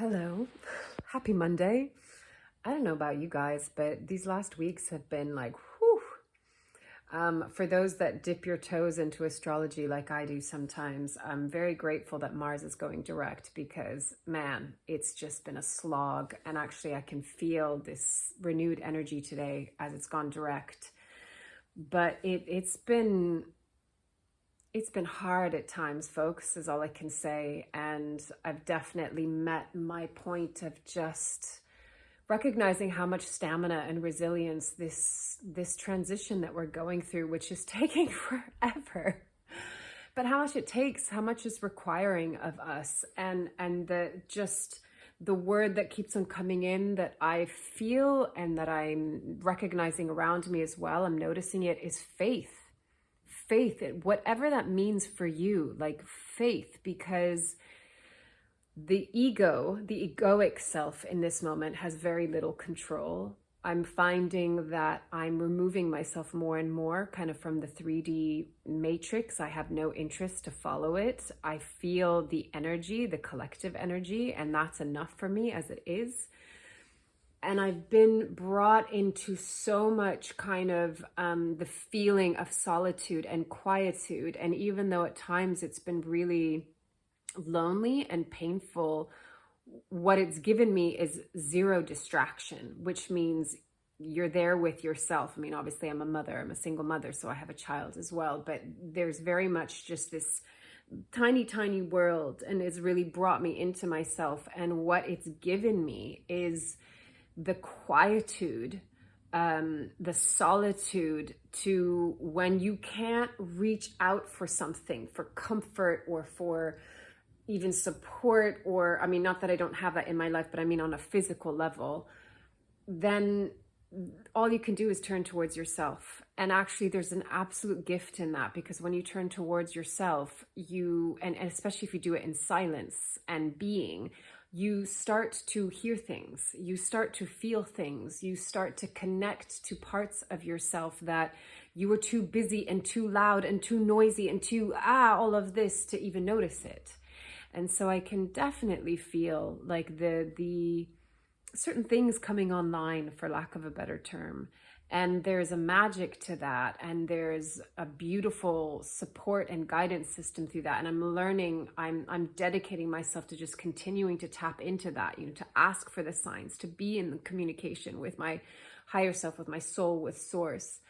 Hello, happy Monday. I don't know about you guys, but these last weeks have been like, whew. For those that dip your toes into astrology like I do sometimes, I'm very grateful that Mars is going direct because, man, it's just been a slog. And actually, I can feel this renewed energy today as it's gone direct. But it's been hard at times, folks, is all I can say. And I've definitely met my point of just recognizing how much stamina and resilience this transition that we're going through, which is taking forever, but how much it takes, how much is requiring of us. And the word that keeps on coming in that I feel and that I'm recognizing around me as well, I'm noticing it, is faith. Faith, whatever that means for you, like faith, because the egoic self in this moment has very little control. I'm finding that I'm removing myself more and more kind of from the 3D matrix. I have no interest to follow it. I feel the energy, the collective energy, and that's enough for me as it is. And I've been brought into so much kind of the feeling of solitude and quietude. And even though at times it's been really lonely and painful, what it's given me is zero distraction, which means you're there with yourself. I mean, obviously I'm a single mother, so I have a child as well, but there's very much just this tiny, tiny world, and it's really brought me into myself. And what it's given me is the quietude, the solitude, to when you can't reach out for something, for comfort or for even support, or I mean, not that I don't have that in my life, but I mean on a physical level, then all you can do is turn towards yourself. And actually there's an absolute gift in that, because when you turn towards yourself, and especially if you do it in silence and being, you start to hear things, you start to feel things, you start to connect to parts of yourself that you were too busy and too loud and too noisy and too all of this to even notice it. And so I can definitely feel like the certain things coming online, for lack of a better term. And there's a magic to that, and there's a beautiful support and guidance system through that. And I'm dedicating myself to just continuing to tap into that, to ask for the signs, to be in communication with my higher self, with my soul, with source.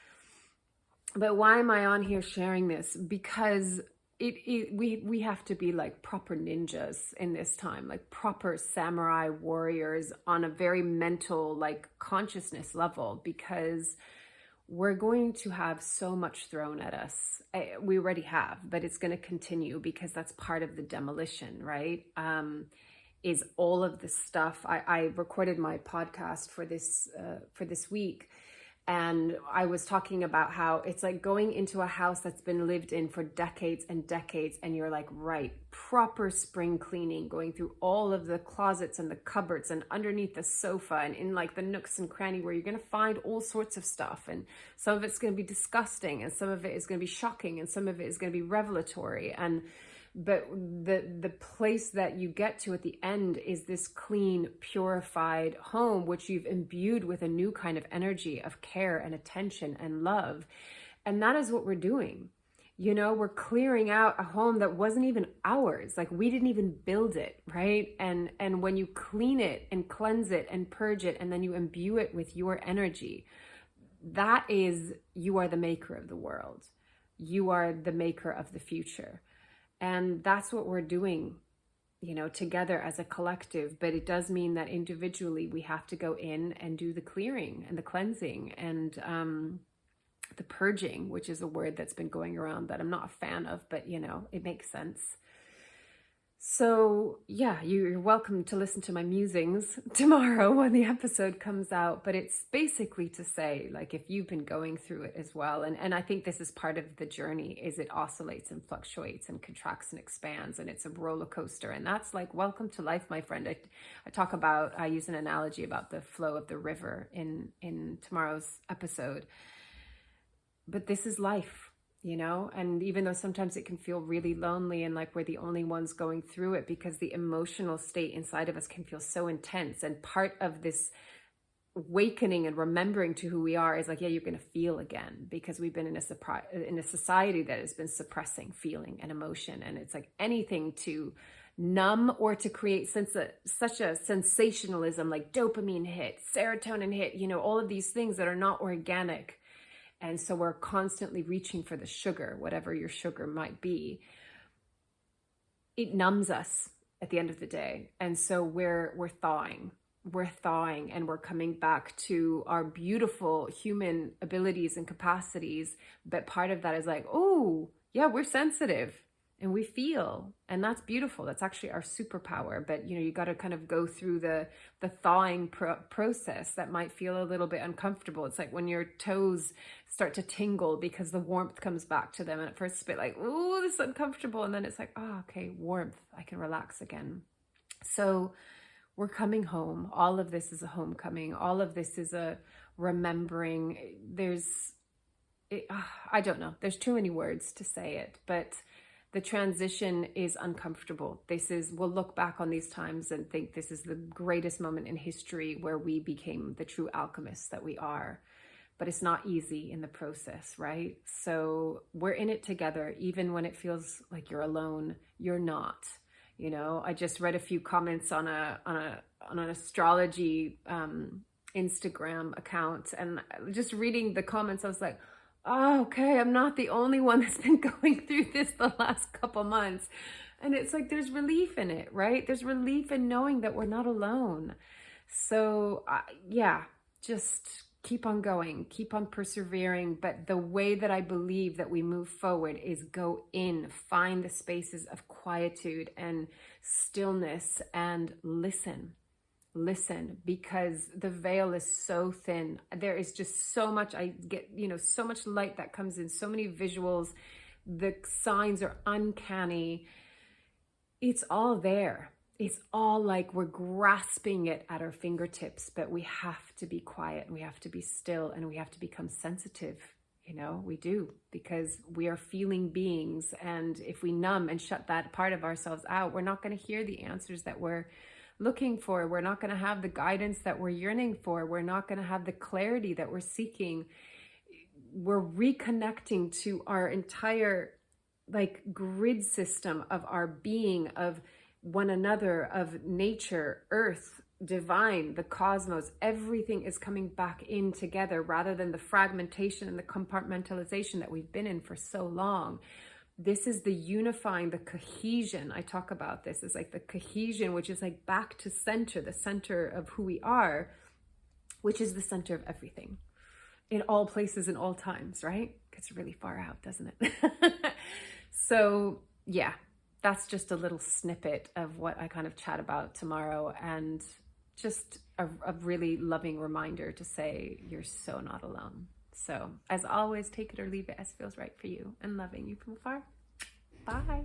But why am I on here sharing this? Because we have to be like proper ninjas in this time, like proper samurai warriors on a very mental, like consciousness level, because we're going to have so much thrown at us. We already have, but it's going to continue, because that's part of the demolition, right? Is all of this stuff. I recorded my podcast for this week. And I was talking about how it's like going into a house that's been lived in for decades and decades, and you're like, right, proper spring cleaning, going through all of the closets and the cupboards and underneath the sofa and in like the nooks and cranny where you're going to find all sorts of stuff. And some of it's going to be disgusting, and some of it is going to be shocking, and some of it is going to be revelatory. But the place that you get to at the end is this clean, purified home, which you've imbued with a new kind of energy of care and attention and love. And that is what we're doing. We're clearing out a home that wasn't even ours. Like, we didn't even build it, right? And when you clean it and cleanse it and purge it, and then you imbue it with your energy, that is, you are the maker of the world. You are the maker of the future. And that's what we're doing, together as a collective. But it does mean that individually we have to go in and do the clearing and the cleansing and the purging, which is a word that's been going around that I'm not a fan of, but it makes sense. So yeah, you're welcome to listen to my musings tomorrow when the episode comes out. But it's basically to say, like, if you've been going through it as well, and I think this is part of the journey, is it oscillates and fluctuates and contracts and expands, and it's a roller coaster. And that's like, welcome to life, my friend. I use an analogy about the flow of the river in tomorrow's episode. But this is life. you know? And even though sometimes it can feel really lonely and like we're the only ones going through it, because the emotional state inside of us can feel so intense. And part of this awakening and remembering to who we are is like, yeah, you're going to feel again, because we've been in a society that has been suppressing feeling and emotion. And it's like anything to numb or to create such a sensationalism, like dopamine hit, serotonin hit, you know, all of these things that are not organic. And so we're constantly reaching for the sugar, whatever your sugar might be. It numbs us at the end of the day. And so we're thawing and we're coming back to our beautiful human abilities and capacities. But part of that is like, oh yeah, we're sensitive and we feel, and that's beautiful. That's actually our superpower. But you know, you got to kind of go through the thawing process that might feel a little bit uncomfortable. It's like when your toes start to tingle because the warmth comes back to them, and at first it's a bit like, oh, this is uncomfortable, and then it's like, oh, okay, warmth, I can relax again. So we're coming home. All of this is a homecoming. All of this is a remembering. I don't know, there's too many words to say it, but the transition is uncomfortable. We'll look back on these times and think this is the greatest moment in history where we became the true alchemists that we are. But it's not easy in the process, right? So we're in it together. Even when it feels like you're alone, you're not. You know, I just read a few comments on an astrology Instagram account, and just reading the comments, I was like, oh, okay, I'm not the only one that's been going through this the last couple months. And it's like, there's relief in it, right? There's relief in knowing that we're not alone. So yeah, just keep on going, keep on persevering. But the way that I believe that we move forward is go in, find the spaces of quietude and stillness, and listen, because the veil is so thin. There is just so much, I get, you know, so much light that comes in, so many visuals. The signs are uncanny. It's all there. It's all like we're grasping it at our fingertips, but we have to be quiet and we have to be still and we have to become sensitive. You know, we do, because we are feeling beings. And if we numb and shut that part of ourselves out, we're not going to hear the answers that we're looking for. We're not going to have the guidance that we're yearning for. We're not going to have the clarity that we're seeking. We're reconnecting to our entire like grid system of our being, of one another, of nature, earth, divine, the cosmos. Everything is coming back in together rather than the fragmentation and the compartmentalization that we've been in for so long. This is the unifying, the cohesion. I talk about this as like the cohesion, which is like back to center, the center of who we are, which is the center of everything in all places and all times, right? Gets really far out, doesn't it? So yeah, that's just a little snippet of what I kind of chat about tomorrow, and just a really loving reminder to say you're so not alone. So as always, take it or leave it as feels right for you, and loving you from afar. Bye.